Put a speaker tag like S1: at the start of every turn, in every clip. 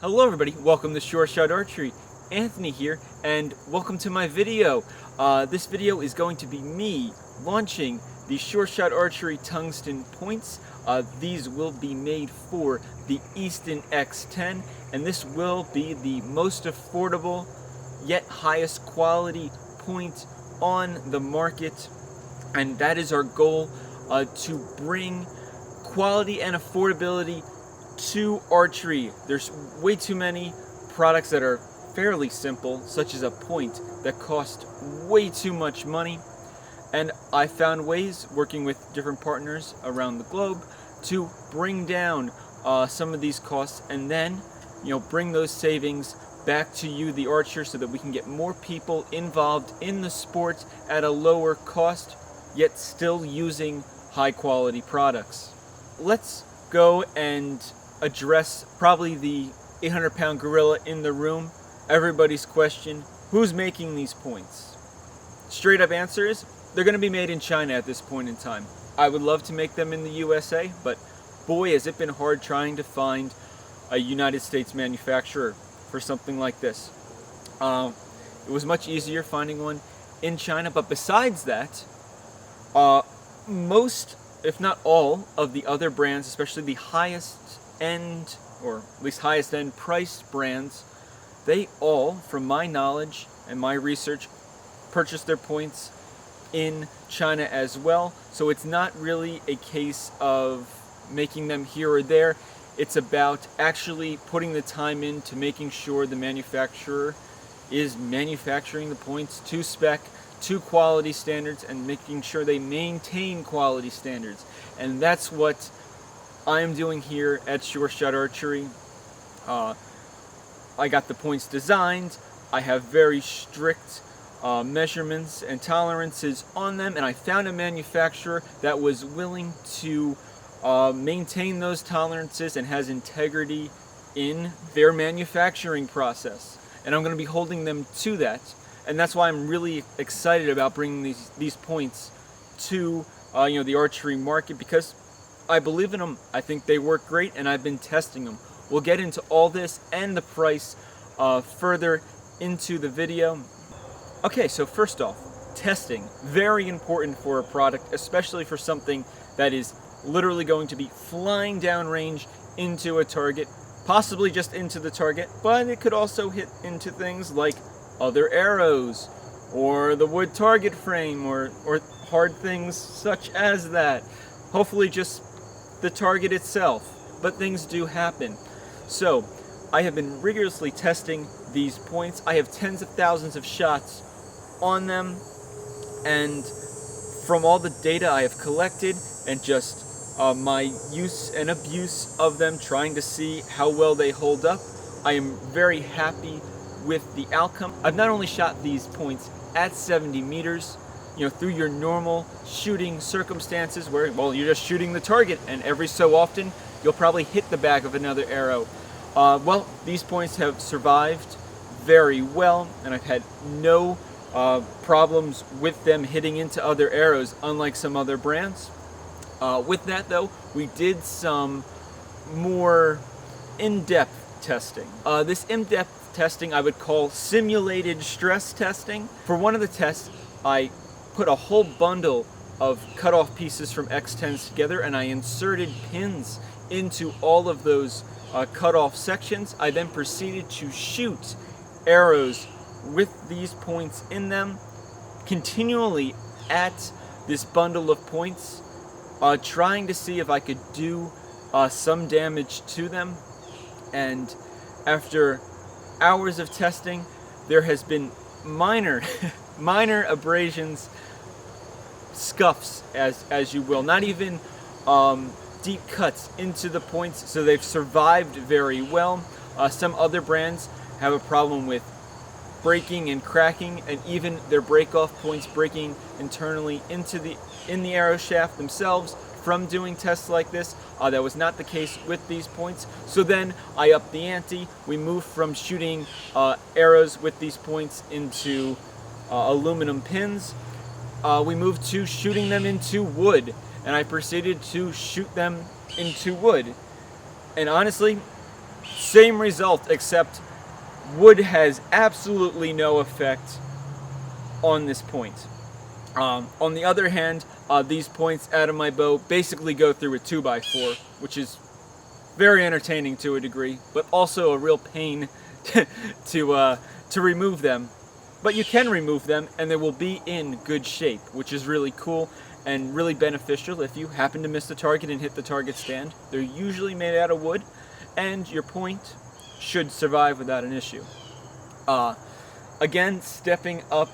S1: Hello everybody, welcome to Sure Shot Archery. Anthony here, and welcome to my video. This video is going to be me launching the Sure Shot Archery Tungsten points. These will be made for the Easton X10, and this will be the most affordable yet highest quality point on the market. And that is our goal, to bring quality and affordability to archery. There's way too many products that are fairly simple, such as a point, that cost way too much money. And I found ways, working with different partners around the globe, to bring down some of these costs, and then bring those savings back to you, the archer, so that we can get more people involved in the sport at a lower cost, yet still using high quality products. Let's go and address probably the 800-pound gorilla in the room, everybody's question: who's making these points? Straight up answer is, they're going to be made in China at this point in time. I would love to make them in the USA, but boy has it been hard trying to find a United States manufacturer for something like this. It was much easier finding one in China, but besides that, most, if not all, of the other brands, especially the highest end, or at least highest end priced brands, they all, from my knowledge and my research, purchase their points in China as well. So it's not really a case of making them here or there. It's about actually putting the time into making sure the manufacturer is manufacturing the points to spec, to quality standards, and making sure they maintain quality standards. And that's what I'm doing here at Sure Shot Archery. I got the points designed. I have very strict measurements and tolerances on them, and I found a manufacturer that was willing to maintain those tolerances and has integrity in their manufacturing process. And I'm going to be holding them to that. And that's why I'm really excited about bringing these points to the archery market, because I believe in them. I think they work great, and I've been testing them. We'll get into all this and the price further into the video. Okay, so first off, testing. Very important for a product, especially for something that is literally going to be flying downrange into a target, possibly just into the target, but it could also hit into things like other arrows, or the wood target frame, or hard things such as that. Hopefully just the target itself, but things do happen. So I have been rigorously testing these points. I have tens of thousands of shots on them, and from all the data I have collected and just my use and abuse of them, trying to see how well they hold up, I am very happy with the outcome. I've not only shot these points at 70 meters, through your normal shooting circumstances where, well, you're just shooting the target, and every so often you'll probably hit the back of another arrow. Well, these points have survived very well, and I've had no problems with them hitting into other arrows, unlike some other brands. With that though, we did some more in-depth testing. This in-depth testing I would call simulated stress testing. For one of the tests, I put a whole bundle of cut-off pieces from X10s together, and I inserted pins into all of those cut-off sections. I then proceeded to shoot arrows with these points in them, continually at this bundle of points, trying to see if I could do some damage to them. And after hours of testing, there has been minor abrasions, scuffs, as you will, not even deep cuts into the points, so they've survived very well. Some other brands have a problem with breaking and cracking, and even their breakoff points breaking internally in the arrow shaft themselves from doing tests like this. That was not the case with these points. So then I upped the ante. We moved from shooting arrows with these points into aluminum pins. We moved to shooting them into wood, and I proceeded to shoot them into wood. And honestly, Same result, except wood has absolutely no effect on this point. On the other hand, these points out of my bow basically go through a 2x4, which is very entertaining to a degree, but also a real pain to remove them. But you can remove them, and they will be in good shape, which is really cool and really beneficial if you happen to miss the target and hit the target stand. They're usually made out of wood, and your point should survive without an issue. Again, stepping up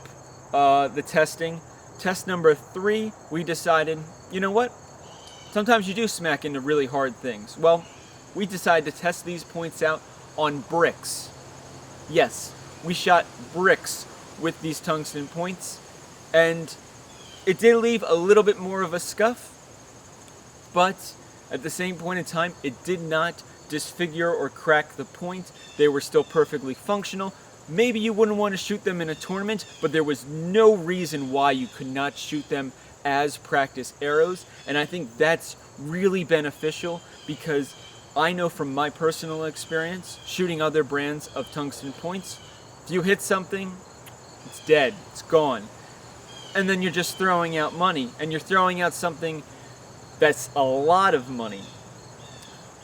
S1: the testing. Test number 3, we decided, you know what? Sometimes you do smack into really hard things. Well, we decided to test these points out on bricks. Yes, we shot bricks with these tungsten points, and it did leave a little bit more of a scuff, but at the same point in time, it did not disfigure or crack the point. They were still perfectly functional. Maybe you wouldn't want to shoot them in a tournament, but there was no reason why you could not shoot them as practice arrows, and I think that's really beneficial because I know from my personal experience shooting other brands of tungsten points, if you hit something, it's dead, it's gone. And then you're just throwing out money, and you're throwing out something that's a lot of money.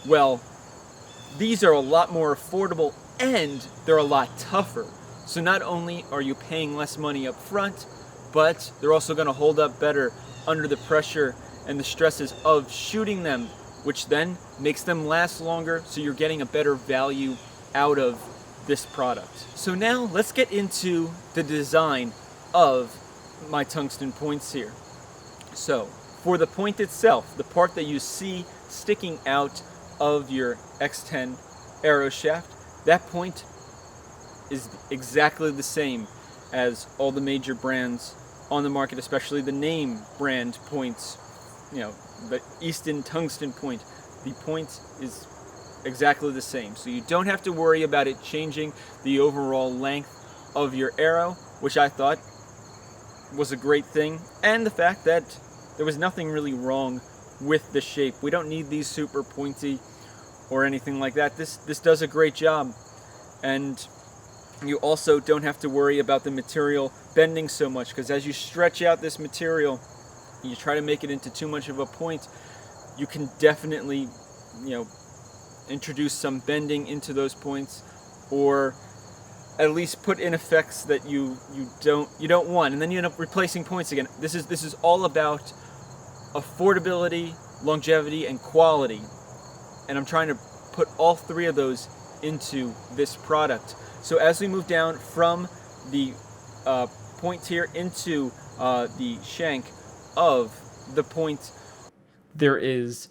S1: Well, these are a lot more affordable and they're a lot tougher. So not only are you paying less money up front, but they're also going to hold up better under the pressure and the stresses of shooting them, which then makes them last longer, so you're getting a better value out of this product. So now let's get into the design of my tungsten points here. So for the point itself, the part that you see sticking out of your X10 arrow shaft, that point is exactly the same as all the major brands on the market, especially the name brand points. You know, the Easton Tungsten point, the point is exactly the same. So you don't have to worry about it changing the overall length of your arrow, which I thought was a great thing, and the fact that there was nothing really wrong with the shape. We don't need these super pointy or anything like that. This does a great job, and you also don't have to worry about the material bending so much, because as you stretch out this material, you try to make it into too much of a point, you can definitely, introduce some bending into those points, or at least put in effects that you don't want, and then you end up replacing points again. This is all about affordability, longevity, and quality, and I'm trying to put all three of those into this product. So as we move down from the point here into the shank of the point, there is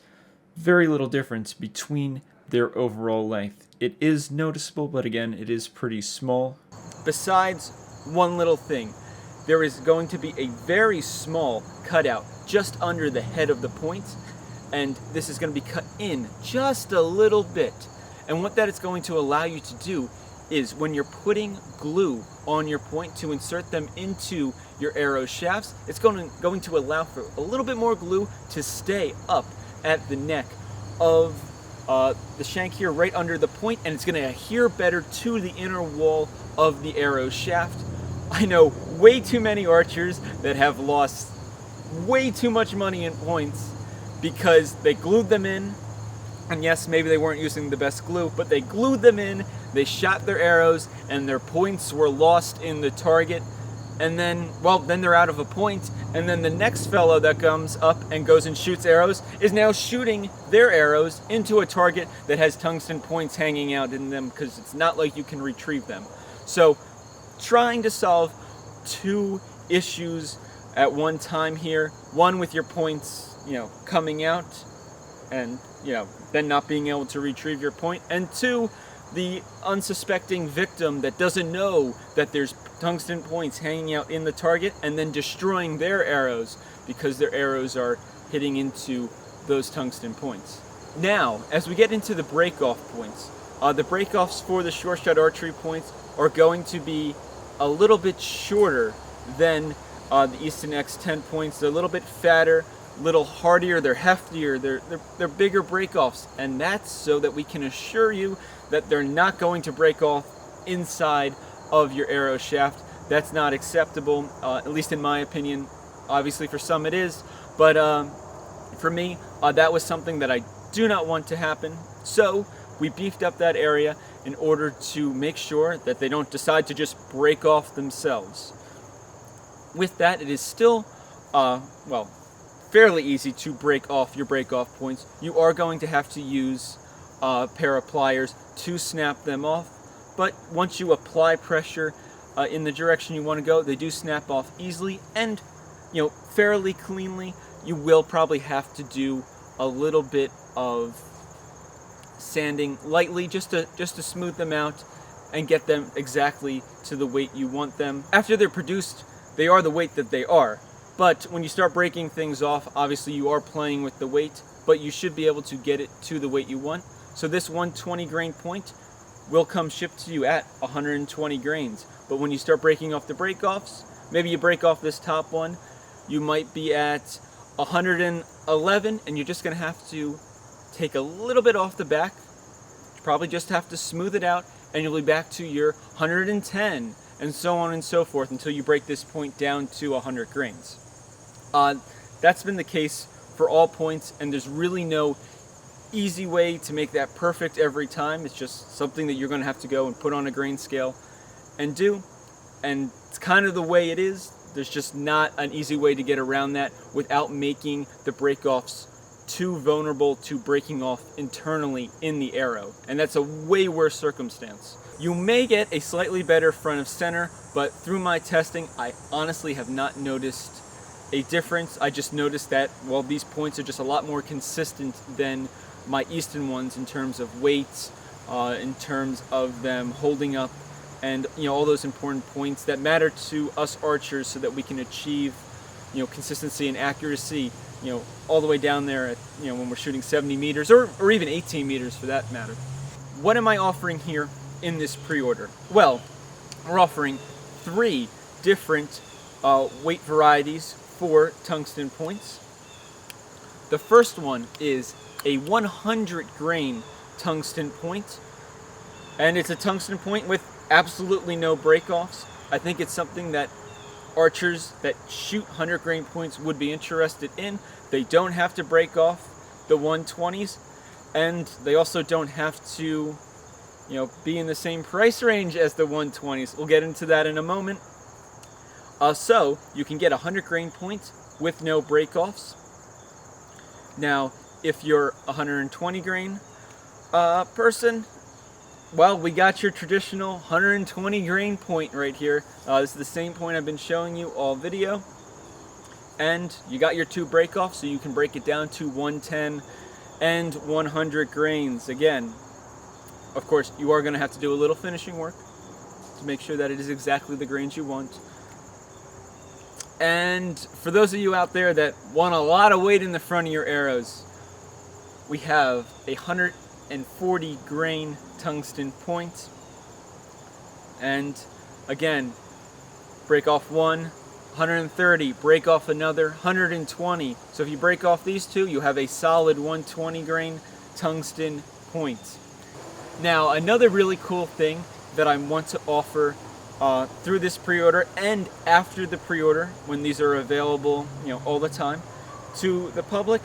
S1: very little difference between their overall length. It is noticeable, but again, it is pretty small. Besides one little thing, there is going to be a very small cutout just under the head of the point, and this is going to be cut in just a little bit. And what that is going to allow you to do is when you're putting glue on your point to insert them into your arrow shafts, it's going to allow for a little bit more glue to stay up at the neck of the shank here, right under the point, and it's going to adhere better to the inner wall of the arrow shaft. I know way too many archers that have lost way too much money in points because they glued them in, and yes, maybe they weren't using the best glue, but they glued them in, they shot their arrows, and their points were lost in the target, and then they're out of a point, and then the next fellow that comes up and goes and shoots arrows is now shooting their arrows into a target that has tungsten points hanging out in them, because it's not like you can retrieve them. So trying to solve two issues at one time here, one with your points coming out and then not being able to retrieve your point, and two, the unsuspecting victim that doesn't know that there's tungsten points hanging out in the target and then destroying their arrows because their arrows are hitting into those tungsten points. Now, as we get into the break-off points, the break-offs for the short shot archery points are going to be a little bit shorter than the Easton X10 points. They're a little bit fatter, little hardier, they're heftier, they're bigger breakoffs, and that's so that we can assure you that they're not going to break off inside of your arrow shaft. That's not acceptable, at least in my opinion. Obviously for some it is, but for me, that was something that I do not want to happen. So we beefed up that area in order to make sure that they don't decide to just break off themselves. With that, it is still, well, fairly easy to break off your break-off points. You are going to have to use a pair of pliers to snap them off, but once you apply pressure in the direction you want to go, they do snap off easily and, you know, fairly cleanly. You will probably have to do a little bit of sanding lightly just to smooth them out and get them exactly to the weight you want them. After they're produced, they are the weight that they are. But when you start breaking things off, obviously you are playing with the weight, but you should be able to get it to the weight you want. So this 120 grain point will come shipped to you at 120 grains. But when you start breaking off the break-offs, maybe you break off this top one, you might be at 111, and you're just going to have to take a little bit off the back. You probably just have to smooth it out, and you'll be back to your 110, and so on and so forth until you break this point down to 100 grains. That's been the case for all points, and there's really no easy way to make that perfect every time. It's just something that you're going to have to go and put on a grain scale and do, and it's kind of the way it is. There's just not an easy way to get around that without making the break-offs too vulnerable to breaking off internally in the arrow, and that's a way worse circumstance. You may get a slightly better front of center, but through my testing, I honestly have not noticed a difference. I just noticed that, well, these points are just a lot more consistent than my Easton ones in terms of weight, in terms of them holding up, and all those important points that matter to us archers so that we can achieve consistency and accuracy all the way down there at when we're shooting 70 meters or even 18 meters for that matter. What am I offering here in this pre-order? Well, we're offering 3 different weight varieties for tungsten points. The first one is a 100 grain tungsten point, and it's a tungsten point with absolutely no break-offs. I think it's something that archers that shoot 100 grain points would be interested in. They don't have to break off the 120s, and they also don't have to be in the same price range as the 120s. We'll get into that in a moment. So you can get 100 grain points with no break-offs. Now, if you're a 120 grain person, well, we got your traditional 120 grain point right here. This is the same point I've been showing you all video. And you got your 2 break-offs, so you can break it down to 110 and 100 grains. Again, of course, you are going to have to do a little finishing work to make sure that it is exactly the grains you want. And for those of you out there that want a lot of weight in the front of your arrows, we have a 140 grain tungsten point. And again, break off one, 130, break off another, 120. So if you break off these 2, you have a solid 120 grain tungsten point. Now, another really cool thing that I want to offer through this pre-order and after the pre-order, when these are available all the time to the public,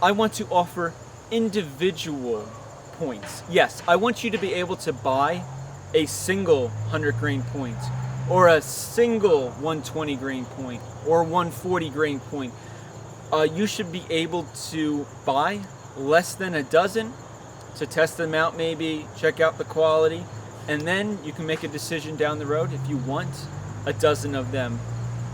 S1: I want to offer individual points. Yes, I want you to be able to buy a single 100 grain point, or a single 120 grain point, or 140 grain point. You should be able to buy less than a dozen to test them out, maybe check out the quality, and then you can make a decision down the road if you want a dozen of them.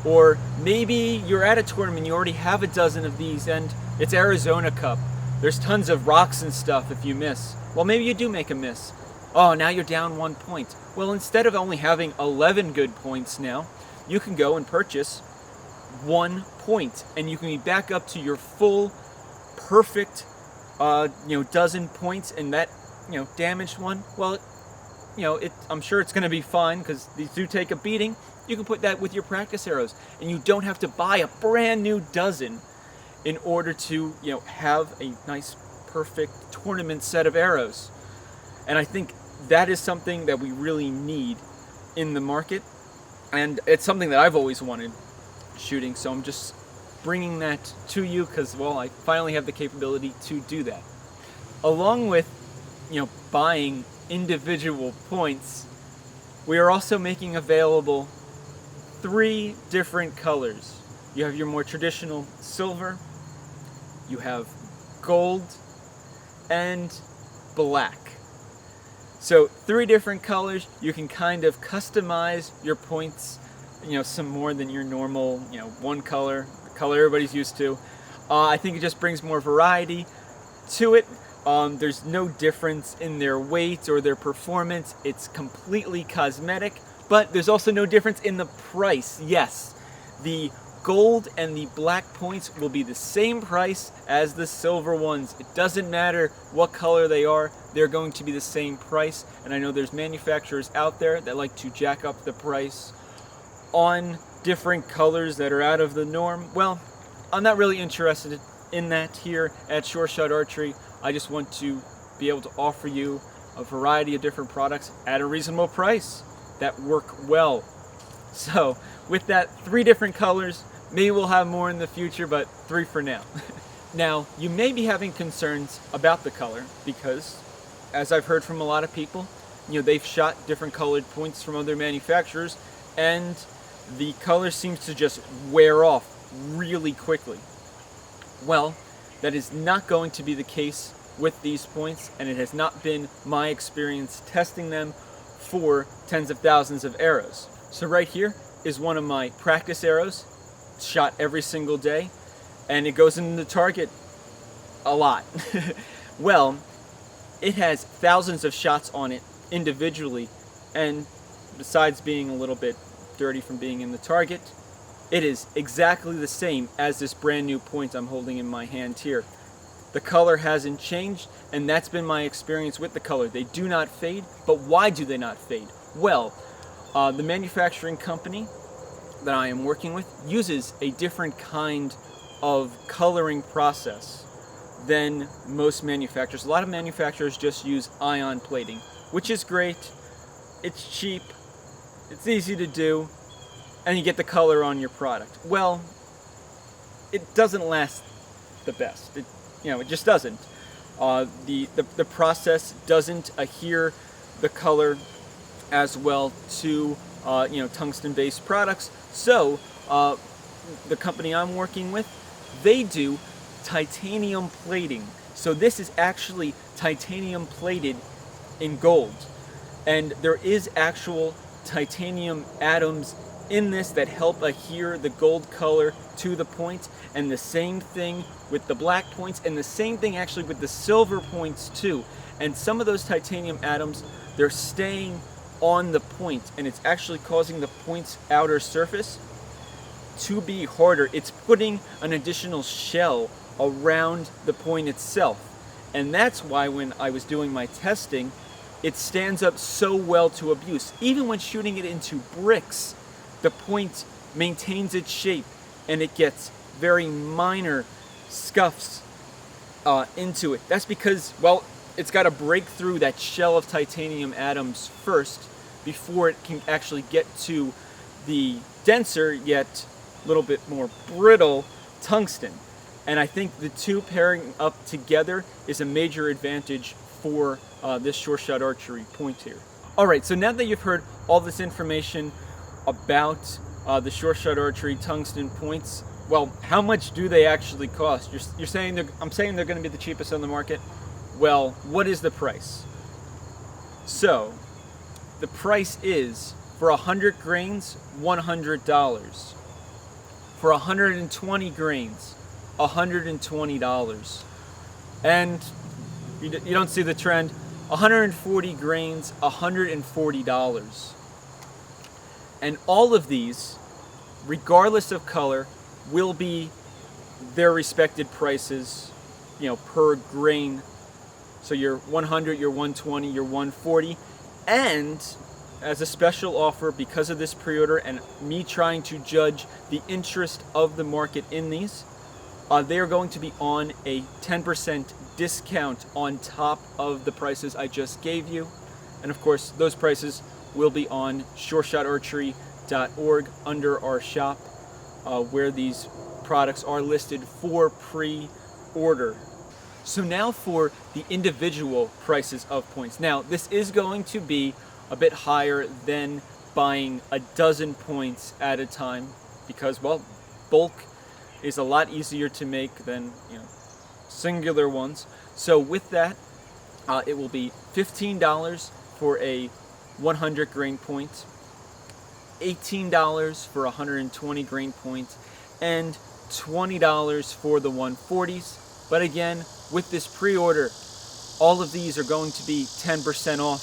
S1: Or maybe you're at a tournament, you already have a dozen of these, and it's Arizona Cup. There's tons of rocks and stuff if you miss. Well, maybe you do make a miss. Oh, now you're down 1 point. Well, instead of only having 11 good points now, you can go and purchase 1 point, and you can be back up to your full, perfect, dozen points. And that, damaged one, well, I'm sure it's going to be fine because these do take a beating. You can put that with your practice arrows, and you don't have to buy a brand new dozen in order to, have a nice, perfect tournament set of arrows. And I think that is something that we really need in the market, and it's something that I've always wanted shooting, so I'm just bringing that to you because, well, I finally have the capability to do that. Along with, buying individual points, we are also making available 3 different colors. You have your more traditional silver, you have gold, and black. So 3 different colors. You can kind of customize your points, some more than your normal, one color, the color everybody's used to. I think it just brings more variety to it. There's no difference in their weight or their performance. It's completely cosmetic, but there's also no difference in the price. Yes, the gold and the black points will be the same price as the silver ones. It doesn't matter what color they are, they're going to be the same price. And I know there's manufacturers out there that like to jack up the price on different colors that are out of the norm. Well, I'm not really interested in that here at Sure Shot Archery. I just want to be able to offer you a variety of different products at a reasonable price that work well. So with that, 3 different colors. Maybe we'll have more in the future, but 3 for now. Now, you may be having concerns about the color because, as I've heard from a lot of people, they've shot different colored points from other manufacturers, and the color seems to just wear off really quickly. Well, that is not going to be the case with these points, and it has not been my experience testing them for tens of thousands of arrows. So right here is one of my practice arrows, shot every single day, and it goes into the target a lot. Well, it has thousands of shots on it individually, and besides being a little bit dirty from being in the target, it is exactly the same as this brand new point I'm holding in my hand here. The color hasn't changed, and that's been my experience with the color. They do not fade, but why do they not fade? Well, the manufacturing company that I am working with uses a different kind of coloring process than most manufacturers. A lot of manufacturers just use ion plating, which is great. It's cheap, it's easy to do, and you get the color on your product. Well, it doesn't last the best. It just doesn't. The process doesn't adhere the color as well to tungsten-based products. So the company I'm working with, they do titanium plating. So this is actually titanium plated in gold, and there is actual titanium atoms in this that help adhere the gold color to the point, and the same thing with the black points, and the same thing actually with the silver points too. And some of those titanium atoms, they're staying on the point, and it's actually causing the point's outer surface to be harder. It's putting an additional shell around the point itself, and that's why when I was doing my testing, it stands up so well to abuse. Even when shooting it into bricks, the point maintains its shape, and it gets very minor scuffs into it. That's because, well, it's got to break through that shell of titanium atoms first before it can actually get to the denser yet a little bit more brittle tungsten. And I think the two pairing up together is a major advantage for this Sure Shot Archery point here. Alright, so now that you've heard all this information about the Sure Shot Archery tungsten points, well, how much do they actually cost? You're saying I'm saying they're going to be the cheapest on the market. Well, what is the price? So, the price is, for 100 grains, $100. For 120 grains, $120. And you don't see the trend. 140 grains, $140. And all of these, regardless of color, will be their respected prices, per grain. So your 100, your 120, your 140. And as a special offer, because of this pre-order and me trying to judge the interest of the market in these, they are going to be on a 10% discount on top of the prices I just gave you. And of course, those prices will be on sureshotarchery.org under our shop, where these products are listed for pre-order. So now for the individual prices of points. Now, this is going to be a bit higher than buying a dozen points at a time because, well, bulk is a lot easier to make than, singular ones. So with that, it will be $15 for a 100 grain point, $18 for a 120 grain point, and $20 for the 140s. But again, with this pre-order, all of these are going to be 10% off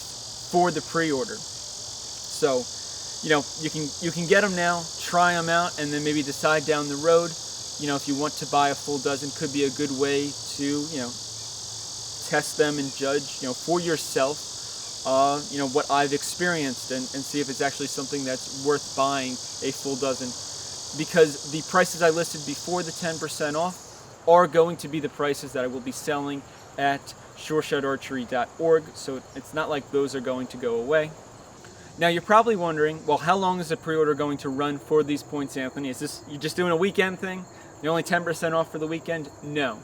S1: for the pre-order. So, you can get them now, try them out, and then maybe decide down the road, if you want to buy a full dozen. Could be a good way to, test them and judge, for yourself, what I've experienced and see if it's actually something that's worth buying a full dozen. Because the prices I listed before the 10% off are going to be the prices that I will be selling at sureshotarchery.org, so it's not like those are going to go away. Now you're probably wondering, well, how long is the pre-order going to run for these points, Anthony? Is this, you're just doing a weekend thing? You're only 10% off for the weekend? No.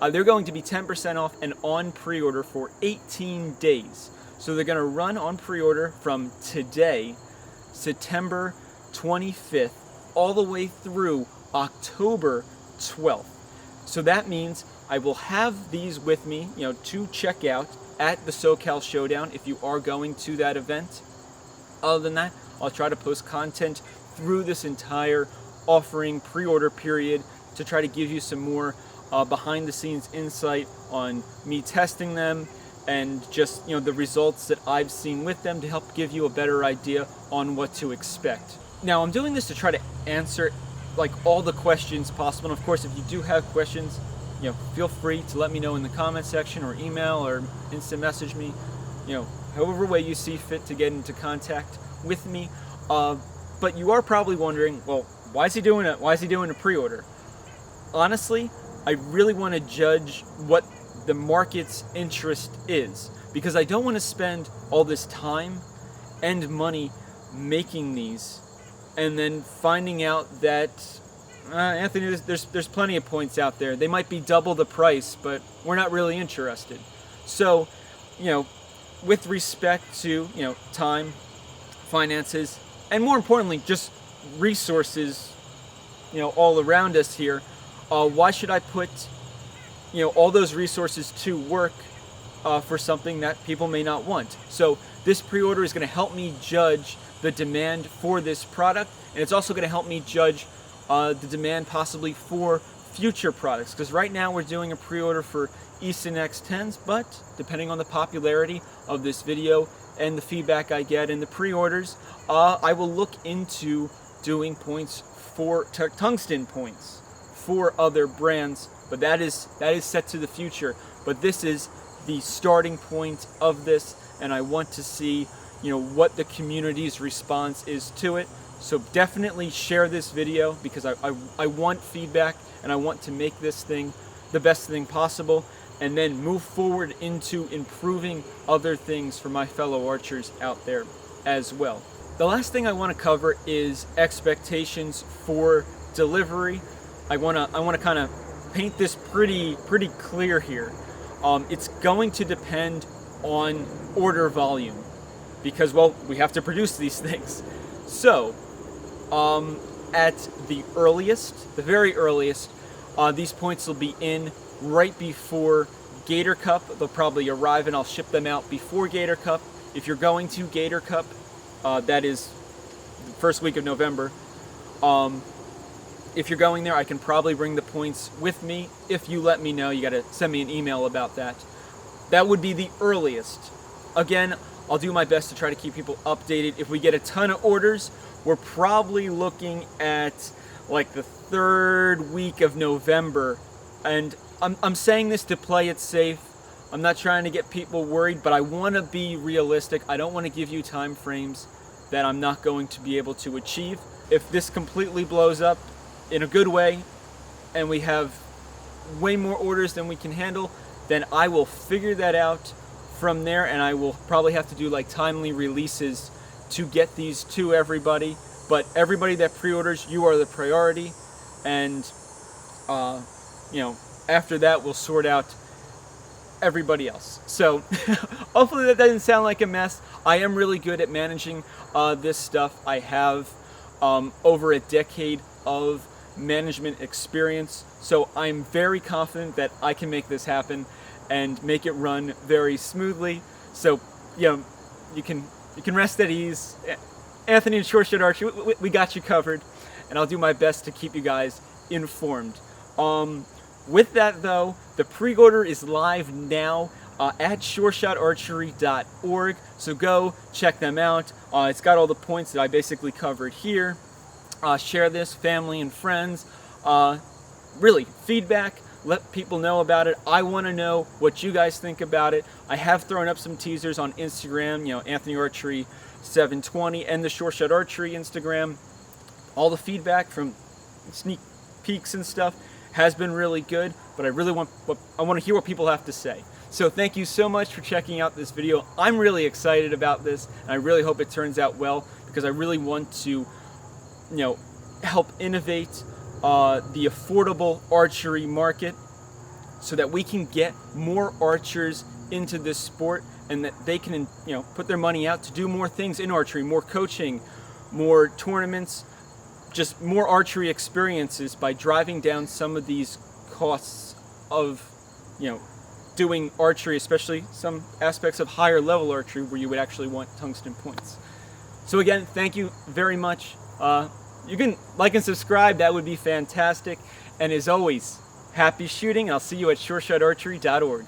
S1: They're going to be 10% off and on pre-order for 18 days. So they're going to run on pre-order from today, September 25th, all the way through October 12th. So that means I will have these with me, to check out at the SoCal Showdown if you are going to that event. Other than that, I'll try to post content through this entire offering pre-order period to try to give you some more behind-the-scenes insight on me testing them and just the results that I've seen with them to help give you a better idea on what to expect. Now I'm doing this to try to answer all the questions possible. And of course, if you do have questions, feel free to let me know in the comment section or email or instant message me, however way you see fit to get into contact with me. But you are probably wondering, well, why is he doing it? Why is he doing a pre-order? Honestly, I really want to judge what the market's interest is, because I don't want to spend all this time and money making these and then finding out that Anthony, there's plenty of points out there. They might be double the price, but we're not really interested. So, with respect to, time, finances, and more importantly, just resources, all around us here, why should I put, all those resources to work for something that people may not want? So this pre-order is going to help me judge the demand for this product, and it's also going to help me judge the demand possibly for future products, because right now we're doing a pre-order for Easton X10s, but depending on the popularity of this video and the feedback I get in the pre-orders, I will look into doing points for Tungsten points for other brands, but that is set to the future. But this is the starting point of this, and I want to see what the community's response is to it. So definitely share this video, because I want feedback and I want to make this thing the best thing possible, and then move forward into improving other things for my fellow archers out there as well. The last thing I want to cover is expectations for delivery. I want to kind of paint this pretty clear here. It's going to depend on order volume, because, well, we have to produce these things. So at the earliest, the very earliest, these points will be in right before Gator Cup. They'll probably arrive and I'll ship them out before Gator Cup. If you're going to Gator Cup, that is the first week of November. If you're going there, I can probably bring the points with me. If you let me know, you got to send me an email about that. That would be the earliest. Again, I'll do my best to try to keep people updated. If we get a ton of orders, we're probably looking at the third week of November. And I'm saying this to play it safe. I'm not trying to get people worried, but I want to be realistic. I don't want to give you time frames that I'm not going to be able to achieve. If this completely blows up in a good way and we have way more orders than we can handle, then I will figure that out from there, and I will probably have to do like timely releases to get these to everybody. But everybody that pre-orders, you are the priority, and you know, after that we'll sort out everybody else. So hopefully that doesn't sound like a mess. I am really good at managing this stuff. I have over a decade of management experience, so I'm very confident that I can make this happen and make it run very smoothly. So, you know, you can rest at ease. Anthony and Short Archery, we got you covered, and I'll do my best to keep you guys informed. With that though, the pre-order is live now at sureshotarchery.org, so go check them out. It's got all the points that I basically covered here. Share this, family and friends. Really, feedback, let people know about it. I want to know what you guys think about it. I have thrown up some teasers on Instagram, you know, Anthony Archery 720 and the Short Shot Archery Instagram. All the feedback from sneak peeks and stuff has been really good, but I want to hear what people have to say. So thank you so much for checking out this video. I'm really excited about this, and I really hope it turns out well, because I really want to, you know, help innovate the affordable archery market so that we can get more archers into this sport, and that they can, you know, put their money out to do more things in archery, more coaching, more tournaments, just more archery experiences by driving down some of these costs of, you know, doing archery, especially some aspects of higher level archery where you would actually want tungsten points. So again, thank you very much. You can like and subscribe, that would be fantastic. And as always, happy shooting. I'll see you at sureshotarchery.org.